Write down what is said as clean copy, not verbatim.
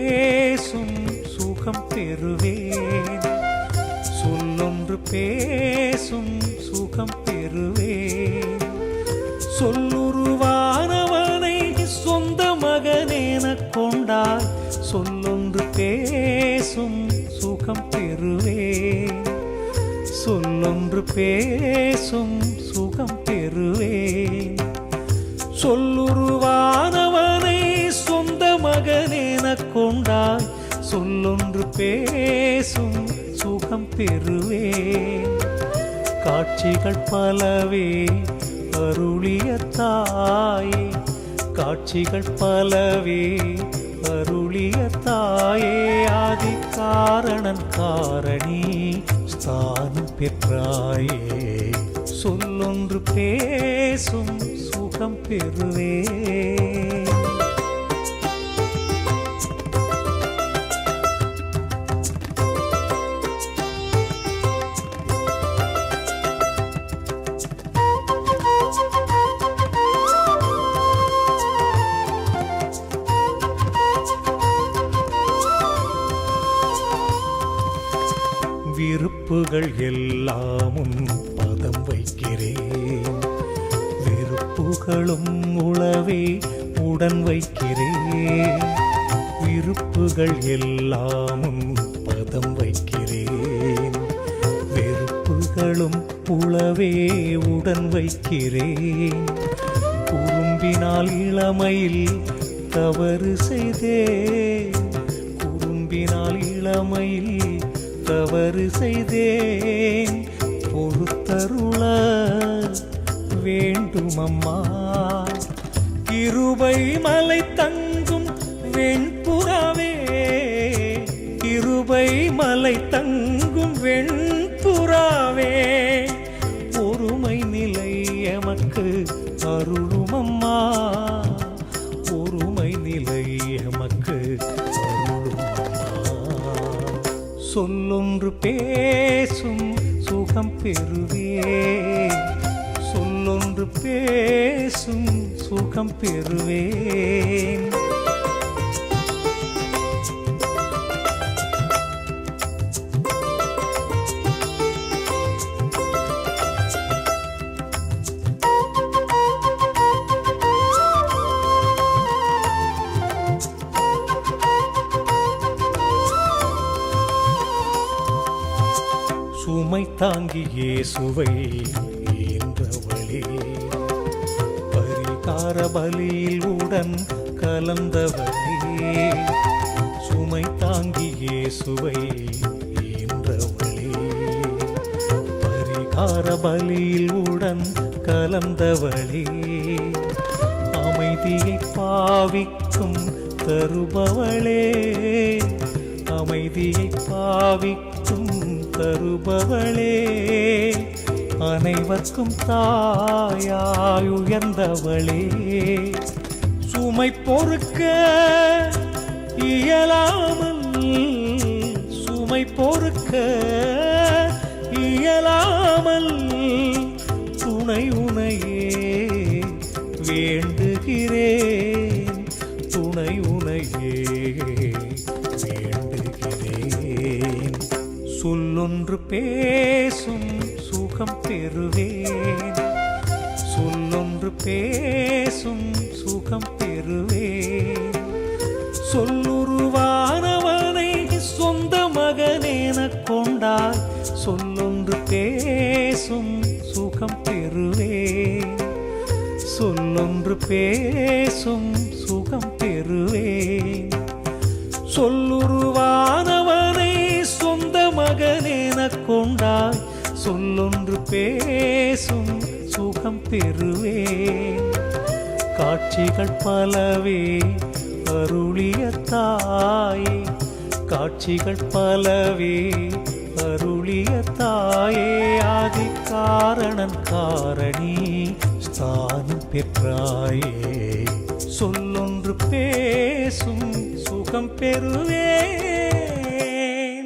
பேசும் சுகம் பெறுவேன். சொல்லொன்று பேசும் சுகம் பெறுவேன். சொல்லுருவானவனை சொந்த மகனெனக் கொண்டால் சொல்லொன்று பேசும் சுகம் பெறுவேன். சொல்லொன்று பேசும் சுகம் பெறுவேன். சொல்லுருவானவனை சொந்த மகனெனக் கொண்டாய் சொல்லொன்று பேசும் சுகம் பெறுவேன். காட்சிகள் பலவே அருளிய தாயே, காட்சிகள் பலவே அருளிய தாயே, ஆதி காரணன் காரணி ஸ்தானம் பெற்றாயே. சொல்லொன்று பேசும் சுகம் பெறுவேன். விருப்புகள் எல்லாமும் பதம் வைக்கிறேன். விருப்புகளும் உளவே உடன் வைக்கிறேன். விருப்புகள் எல்லாமும் பதம் வைக்கிறேன். வெறுப்புகளும் உளவே உடன் வைக்கிறேன். குறும்பினால் இளமையில் தவறு செய்தேன். குறும்பினால் இளமையில் தவறு செய்தேன். பொறுத்தருள வேண்டுமம்மா. கிருபை மலை தங்கும் வெண்புறாவே, கிருபை மலை தங்கும் வெண்புறாவே, பொறுமை நிலை எமக்கு அருளுமம்மா. பொறுமை நிலை எமக்கு சொல்லொன்று பேசும் சுகம் பெறுவேன். சொல்லொன்று பேசும் சுகம் பெறுவேன். சுமை தாங்கி இயேசுவை ஈன்றவளே, பரிகார பலியில் உடன் கலந்தவளே. சுமை தாங்கி இயேசுவை ஈன்றவளே, பரிகார பலியில் உடன் கலந்தவளே. அமைதியை பாவிக்கும் தருபவளே, அமைதியை பாவிக்கும் தருபவளே. அனைவர்க்கும் தாயாய் உயர்ந்தவளே. சுமை பொறுக்க இயலாமல், சுமை பொறுக்க இயலாமல் துணை உனையே வேண்டுகிறேன். துணை உனையே வேண்டுகிறேன். சொல்லொன்று பேசும் சுகம் பெறுவேன். சொல்லொன்று பேசும் சுகம் பெறுவேன். சொல்லுருவானவனை சொந்த மகனெனக் கொண்டாய் சொல்லொன்று பேசும் சுகம் பெறுவேன். சொல்லொன்று பேசும் சுகம் பெறுவேன். சொல்லுருவானவனை சொந்த மகனெனக் கொண்டாய் சொல்லொன்று பேசும் சுகம் பெறுவேன். காட்சிகள் பலவே அருளிய தாயே, காட்சிகள் பலவே அருளிய தாயே, ஆதி காரணன் காரணி ஸ்தானம் பெற்றாயே. சொல்லொன்று பேசும் சுகம் பெறுவேன்.